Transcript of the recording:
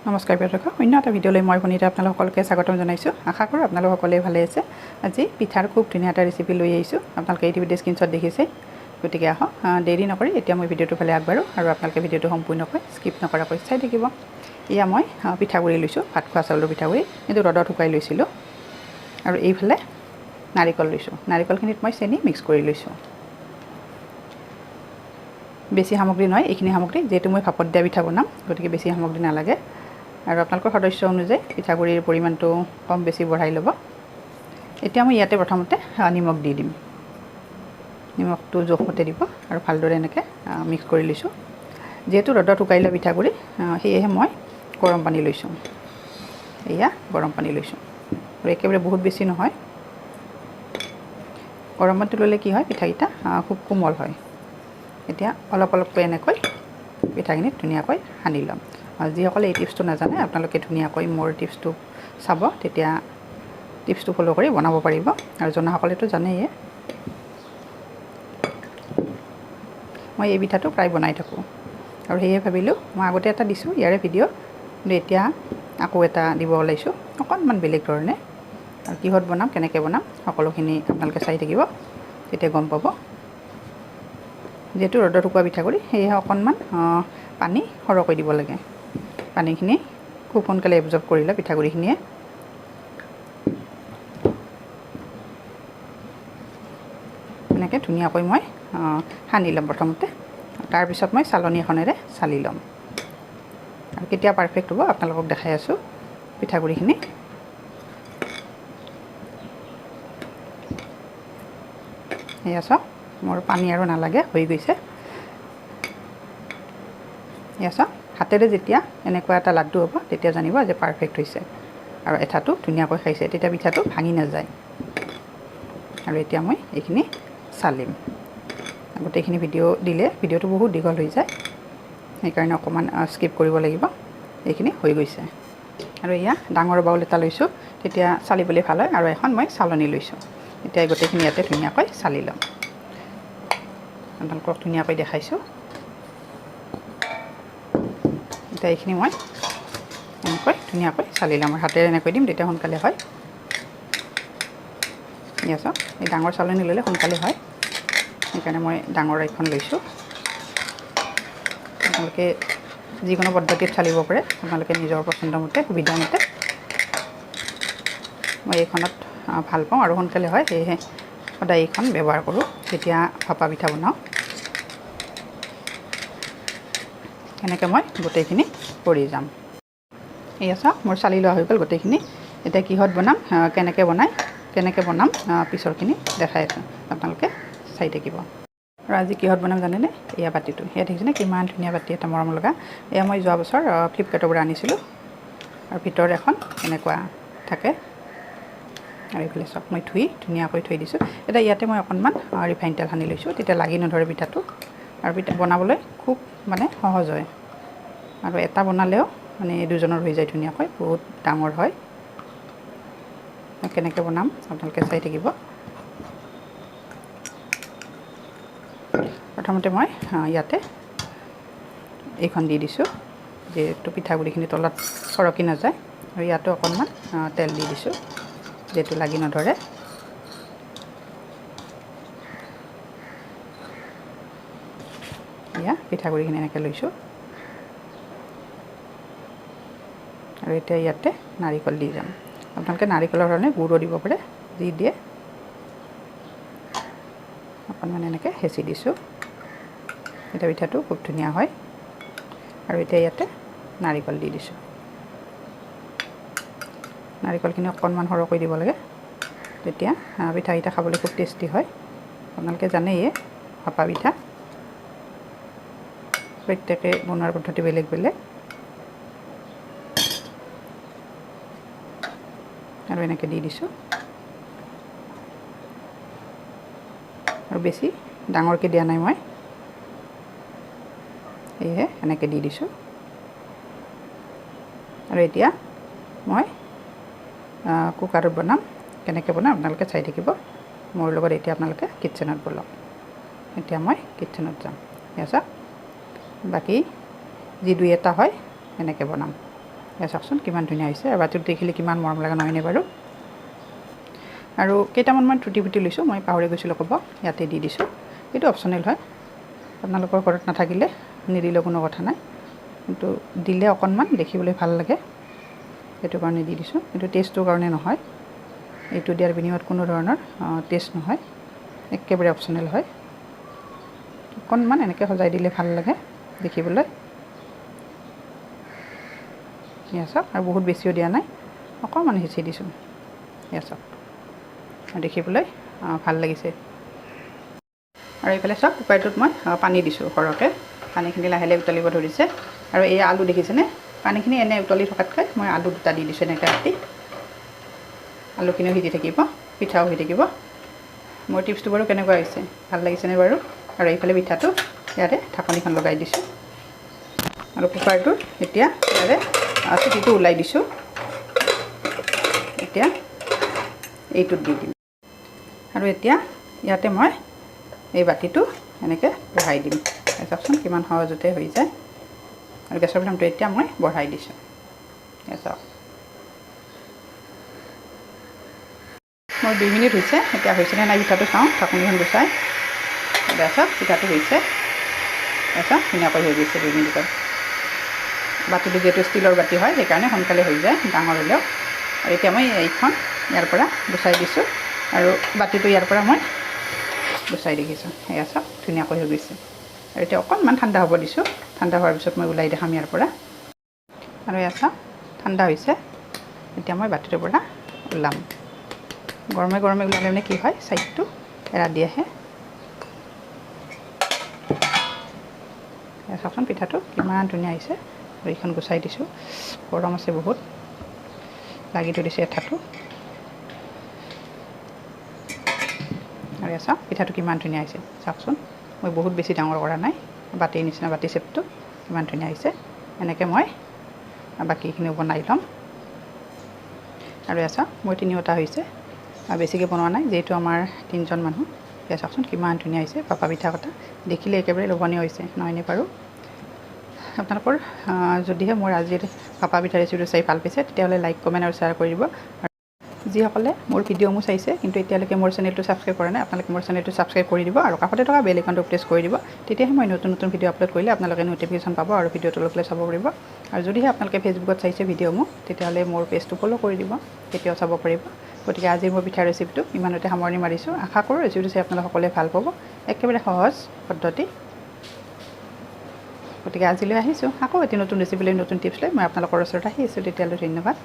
নমস্কাৰ প্ৰিয় দৰ্শক, অন্য এটা ভিডিঅ'লৈ মই পুনিতা আপোনালোক সকলোকে স্বাগতম জনাইছোঁ। আশা কৰোঁ আপোনালোক সকলোৱে ভালে আছে। আজি পিঠাৰ খুব ধুনীয়া এটা ৰেচিপি লৈ আহিছোঁ। আপোনালোকে এই টিভিতে স্ক্ৰীনশ্বট দেখিছে। গতিকে আহক দেৰি নকৰি এতিয়া মই ভিডিঅ'টো ফালে আগবাঢ়োঁ আৰু আপোনালোকে ভিডিঅ'টো সম্পূৰ্ণকৈ স্কিপ নকৰাকৈ চাই থাকিব। এয়া মই পিঠাগুড়ি লৈছোঁ, ভাত খোৱা চাউলৰ পিঠাগুড়ি, কিন্তু ৰ'দত শুকাই লৈছিলোঁ। আৰু এইফালে নাৰিকল লৈছোঁ। নাৰিকলখিনিত মই চেনি মিক্স কৰি লৈছোঁ। বেছি সামগ্ৰী নহয় এইখিনি সামগ্ৰী, যিহেতু মই ভাপত দিয়া পিঠা বনাম, গতিকে বেছি সামগ্ৰী নালাগে। আৰু আপোনালোকৰ সদস্য অনুযায়ী পিঠাগুড়িৰ পৰিমাণটো কম বেছি বঢ়াই ল'ব। এতিয়া মই ইয়াতে প্ৰথমতে নিমখ দি দিম। নিমখটো জোখমতে দিব আৰু ভালদৰে এনেকৈ মিক্স কৰি লৈছোঁ। যিহেতু ৰ'দত শুকাই লোৱা পিঠাগুড়ি, সেয়েহে মই গৰম পানী লৈছোঁ। এয়া গৰম পানী লৈছোঁ আৰু একেবাৰে বহুত বেছি নহয়। গৰম পানীটো ল'লে কি হয়, পিঠাকেইটা খুব কোমল হয়। এতিয়া অলপ অলপকৈ এনেকৈ পিঠাখিনিত ধুনীয়াকৈ সানি ল'ম। যিসকলে এই টিপছটো নাজানে, আপোনালোকে ধুনীয়াকৈ মোৰ টিপছটো চাব, তেতিয়া টিপছটো ফ'ল' কৰি বনাব পাৰিব। আৰু জনাসকলেতো জানেই, মই এই পিঠাটো প্ৰায় বনাই থাকোঁ আৰু সেয়ে ভাবিলোঁ মই আগতে এটা দিছোঁ ইয়াৰে ভিডিঅ', কিন্তু এতিয়া আকৌ এটা দিব ওলাইছোঁ অকণমান বেলেগ ধৰণে। আৰু কিহত বনাম, কেনেকৈ বনাম, সকলোখিনি আপোনালোকে চাই থাকিব, তেতিয়া গম পাব। যিহেতু ৰ'দত শুকোৱা পিঠাগুড়ি, সেয়েহে অকণমান পানী সৰহকৈ দিব লাগে। পানীখিনি খুব সোনকালে এবজৰ্ব কৰি লয় পিঠাগুড়িখিনিয়ে। এনেকৈ ধুনীয়াকৈ মই সানি ল'ম প্ৰথমতে। তাৰপিছত মই চালনী এখনেৰে চালি ল'ম। আৰু কেতিয়া পাৰফেক্ট হ'ব আপোনালোকক দেখাই আছোঁ পিঠাগুড়িখিনি। সেয়া চাওক, মোৰ পানী আৰু নালাগে, হৈ গৈছে। এয়া চাওক, হাতেৰে যেতিয়া এনেকুৱা এটা লাড্ডু হ'ব, তেতিয়া জানিব যে পাৰফেক্ট হৈছে আৰু এঠাটো ধুনীয়াকৈ খাইছে, তেতিয়া পিঠাটো ভাঙি নাযায়। আৰু এতিয়া মই এইখিনি চালিম। গোটেইখিনি ভিডিঅ' দিলে ভিডিঅ'টো বহুত দীঘল হৈ যায়, সেইকাৰণে অকণমান স্কিপ কৰিব লাগিব। এইখিনি হৈ গৈছে। আৰু এয়া ডাঙৰ বাউল এটা লৈছোঁ, তেতিয়া চালিবলৈ ভাল হয়। আৰু এখন মই চালনী লৈছোঁ। এতিয়া গোটেইখিনি ইয়াতে ধুনীয়াকৈ চালি ল'ম। আপোনালোকক ধুনীয়াকৈ দেখাইছোঁ। এতিয়া এইখিনি মই এনেকৈ ধুনীয়াকৈ চালি ল'ম। আৰু হাতেৰে এনেকৈ দিম, তেতিয়া সোনকালে হয়। এয়া চাওক, এই ডাঙৰ চালনী ল'লে সোনকালে হয়, সেইকাৰণে মই ডাঙৰ এখন লৈছোঁ। আপোনালোকে যিকোনো পদ্ধতিত চালিব পাৰে, আপোনালোকে নিজৰ পচন্দমতে, সুবিধামতে। মই এইখনত ভাল পাওঁ আৰু সোনকালে হয়, সেয়েহে সদায় এইখন ব্যৱহাৰ কৰোঁ যেতিয়া ভাপা পিঠা বনাওঁ। এনেকৈ মই গোটেইখিনি কৰি যাম। এয়া চাওক, মোৰ চালি লোৱা হৈ গ'ল গোটেইখিনি। এতিয়া কিহত বনাম, কেনেকৈ বনাম পিছৰখিনি দেখাই আছোঁ, আপোনালোকে চাই থাকিব। আৰু আজি কিহত বনাম জানেনে, এয়া বাতিটো, সেয়া দেখিছেনে কিমান ধুনীয়া বাতি এটা, মৰম লগা। এয়া মই যোৱা বছৰ ফ্লিপকাৰ্টৰ পৰা আনিছিলোঁ। আৰু ভিতৰত এখন এনেকুৱা থাকে। আৰু এইফালে চাওক, মই ধুনীয়াকৈ থৈ দিছোঁ। এতিয়া ইয়াতে মই অকণমান ৰিফাইন তেল সানি লৈছোঁ, তেতিয়া লাগি নধৰে পিঠাটো। আৰু পিঠা বনাবলৈ খুব সহজ হয়। আৰু এটা বনালেও দুজনৰ হৈ যায় ধুনীয়াকৈ, বহুত ডাঙৰ হয়। কেনেকৈ বনাম আপোনালোকে চাই থাকিব। প্ৰথমতে মই ইয়াতে এইখন দি দিছোঁ, যিহেতু পিঠাগুড়িখিনি তলত সৰকি নাযায়। আৰু ইয়াতো অকণমান তেল দি দিছোঁ, যিহেতু লাগি নধৰে। এয়া পিঠাগুড়িখিনি এনেকৈ লৈছোঁ। আৰু এতিয়া ইয়াতে নাৰিকল দি যাম। আপোনালোকে নাৰিকলৰ কাৰণে গুড়ো দিব পাৰে, যি দিয়ে। অকণমান এনেকৈ হেঁচি দিছোঁ, এতিয়া পিঠাটো খুব ধুনীয়া হয়। আৰু এতিয়া ইয়াতে নাৰিকল দি দিছোঁ। নাৰিকলখিনি অকণমান সৰহকৈ দিব লাগে, তেতিয়া পিঠাকেইটা খাবলৈ খুব টেষ্টি হয়। আপোনালোকে জানেই, ভাপা পিঠা প্ৰত্যেকে বনোৱাৰ পদ্ধতি বেলেগ বেলেগ। আৰু এনেকৈ দি দিছোঁ। আৰু বেছি ডাঙৰকৈ দিয়া নাই মই, সেয়েহে এনেকৈ দি দিছোঁ। আৰু এতিয়া মই কুকাৰত বনাম, কেনেকৈ বনাম আপোনালোকে চাই থাকিব। মোৰ লগত এতিয়া আপোনালোকে কিটচেনত বলক। এতিয়া মই কিটচেনত যাম। চাওক, বাকী যি দুই এটা হয় এনেকৈ বনাম। এয়া চাওকচোন কিমান ধুনীয়া হৈছে আৰু বাতিটো দেখিলে কিমান মৰম লগা নহয়নে বাৰু। আৰু কেইটামান মই টুটি ফুটি লৈছোঁ, মই পাহৰি গৈছিলোঁ ক'ব, ইয়াতে দি দিছোঁ। এইটো অপশ্যনেল হয়, আপোনালোকৰ ঘৰত নাথাকিলে নিদিলেও কোনো কথা নাই, কিন্তু দিলে অকণমান দেখিবলৈ ভাল লাগে সেইটো কাৰণে দি দিছোঁ। কিন্তু টেষ্টটোৰ কাৰণে নহয়, এইটো দিয়াৰ বিনিময়ত কোনো ধৰণৰ টেষ্ট নহয়, একেবাৰে অপশ্যনেল হয়। অকণমান এনেকৈ সজাই দিলে ভাল লাগে দেখিবলৈ। এয়া চাওক, আৰু বহুত বেছিও দিয়া নাই, অকণমান হেঁচি দিছোঁ। এয়া চাওক, দেখিবলৈ ভাল লাগিছে। আৰু এইফালে চাওক কুকাৰটোত মই পানী দিছোঁ সৰহকৈ, পানীখিনি লাহে লাহে উতলিব ধৰিছে। আৰু এই আলু দেখিছেনে, পানীখিনি এনেই উতলি থকাতকৈ মই আলু দুটা দি দিছোঁ এনেকৈ কাটি। আলুখিনিও সিজি থাকিব, পিঠাও হৈ থাকিব। মোৰ টিপছটো বাৰু কেনেকুৱা হৈছে, ভাল লাগিছেনে বাৰু। আৰু এইফালে পিঠাটো ইয়াতে ঢাকনিখন লগাই দিছোঁ আৰু কুকাৰটোৰ এতিয়া ইয়াৰে চিটিটো ওলাই দিছোঁ। এতিয়া এইটোত দি দিম আৰু এতিয়া ইয়াতে মই এই বাতিটো এনেকৈ বঢ়াই দিম। চাওকচোন কিমান সহজতে হৈ যায়। আৰু গেছৰ ফ্লেমটো এতিয়া মই বঢ়াই দিছোঁ। চাওক মোৰ 2 মিনিট হৈছে, এতিয়া হৈছেনে নাই পিঠাটো চাওঁ, ঢাকনিখন গুচাই। এতিয়া চাওক পিঠাটো হৈছে, চাওক ধুনীয়াকৈ হৈ গৈছে 2 মিনিটত। বাতিটো যিহেতু ষ্টীলৰ বাতি হয় সেইকাৰণে সোনকালে হৈ যায়, ডাঙৰ হ'লেও। আৰু এতিয়া মই এইখন ইয়াৰ পৰা গুচাই দিছোঁ আৰু বাতিটো ইয়াৰ পৰা মই গুচাই দেখিছোঁ। এয়া চাওক ধুনীয়াকৈ হৈ গৈছে। আৰু এতিয়া অকণমান ঠাণ্ডা হ'ব দিছোঁ, ঠাণ্ডা হোৱাৰ পিছত মই ওলাই দেখাম ইয়াৰ পৰা। আৰু এয়া চাওক ঠাণ্ডা হৈছে, এতিয়া মই বাতিটোৰ পৰা ওলাম। গৰমে গৰমে ওলালে মানে কি হয়, ছাইডটো এৰা দি আহে। এয়া চাওকচোন পিঠাটো কিমান ধুনীয়া হৈছে। আৰু এইখন গুচাই দিছোঁ, গৰম আছে বহুত, লাগি ধৰিছে এঠাটো। আৰু এয়া চাওক পিঠাটো কিমান ধুনীয়া হৈছে চাওকচোন। মই বহুত বেছি ডাঙৰ কৰা নাই, বাতিৰ নিচিনা বাতি চেপটো কিমান ধুনীয়া হৈছে। এনেকৈ মই বাকীখিনিও বনাই ল'ম। আৰু এয়া চাওক মোৰ 3টা হৈছে, আৰু বেছিকৈ বনোৱা নাই যিহেতু আমাৰ 3জন মানুহ। এয়া চাওকচোন কিমান ধুনীয়া হৈছে, ভাপা পিঠা কটা দেখিলে একেবাৰে লোভনীয় হৈছে, নহয়নে বাৰু। আপোনালোকৰ যদিহে মোৰ আজিৰ ভাপা পিঠা ৰেচিপিটো চাই ভাল পাইছে তেতিয়াহ'লে লাইক, কমেণ্ট আৰু শ্বেয়াৰ কৰি দিব। যিসকলে মোৰ ভিডিঅ'সমূহ চাইছে কিন্তু এতিয়ালৈকে মোৰ চেনেলটো ছাবস্ক্ৰাইব কৰা নাই, আপোনালোকে মোৰ চেনেলটো ছাবস্ক্ৰাইব কৰি দিব আৰু কাষতে থকা বেল আইকনটো প্ৰেছ কৰি দিব। তেতিয়াহে মই নতুন নতুন ভিডিঅ' আপলোড কৰিলে আপোনালোকে ন'টিফিকেশ্যন পাব আৰু ভিডিঅ'টো লগে চাব পাৰিব। আৰু যদিহে আপোনালোকে ফেচবুকত চাইছে ভিডিঅ'সমূহ তেতিয়াহ'লে মোৰ পেজটো ফ'ল' কৰি দিব, তেতিয়াও চাব পাৰিব। গতিকে আজি মোৰ পিঠাৰ ৰেচিপিটো ইমানতে সামৰণি মাৰিছোঁ। আশা কৰোঁ ৰেচিপিটো চাই আপোনালোকে সকলোৱে ভাল পাব, একেবাৰে সহজ পদ্ধতি। গতিকে আজিলৈ আহিছোঁ, আকৌ এটি নতুন ৰেচিপি লৈ নতুন টিপছ লৈ মই আপোনালোকৰ ওচৰত আহি আছোঁ। তেতিয়ালৈ ধন্যবাদ।